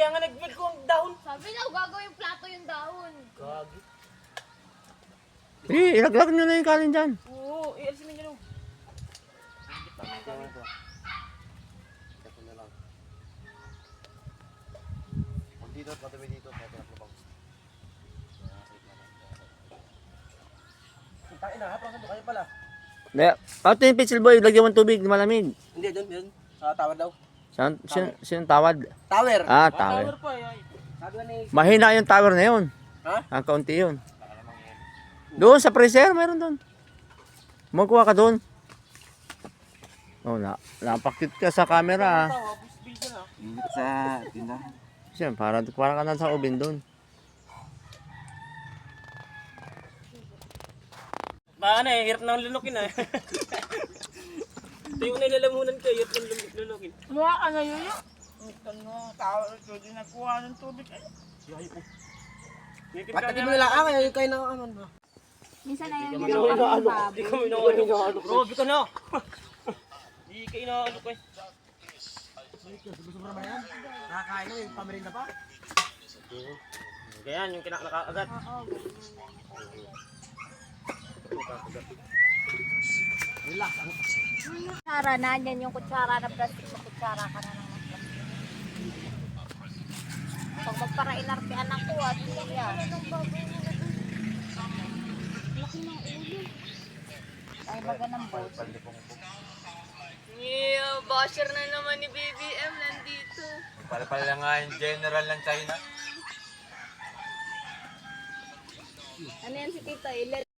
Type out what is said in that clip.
kaya nga nag-build ko ang dahon. Sabi na, gagawin plato yung dahon. Gagi. Ilaglag nyo na yung kanin dyan. Oo, i-alisin na nyo. Dito, patabi dito, patabi na bang. Tayo na, hapang saan kayo pala? Ito yung pencil boy, lagyan mo ng tubig, malamig. Hindi, doon. Sa tower daw. Sino tawad? Tower! Ah, tower. Tower pa eh. Sabi ni... Mahina yung tower na yun. Ha? Ang kaunti yun. Doon sa freezer, meron doon. Magkuha ka doon. Oh, napakit ka sa camera. Dito sa tindahan. Siya, para ka na sa oven doon. Baka na eh, hirap na lunukin ah. Ito yung nilalamunan ko, hirap na lunukin. Mukha ka na yun yun. Ito no, tao ito din nagkuha ng tubig. Ba't mo nila ang kayo na aman ba? Minsan na yung Hindi ko inaano. Hindi ko inaano. Robi ka na. Hindi ka inaano ko eh. Sobra ba yan? Nakakain mo yung pamerinda pa? Ganyan, yung kinakaagat. Relax. kutsara na, yan yung kutsara na plastic na kutsara ka na naman. Pag magpara-inartian ako, at yan. Laki ng ulo. Ay, baga ng boat. Yeah, basher na naman ni BBM nandito. Pala nga yung general ng China. Ano yan si Tita Ilet?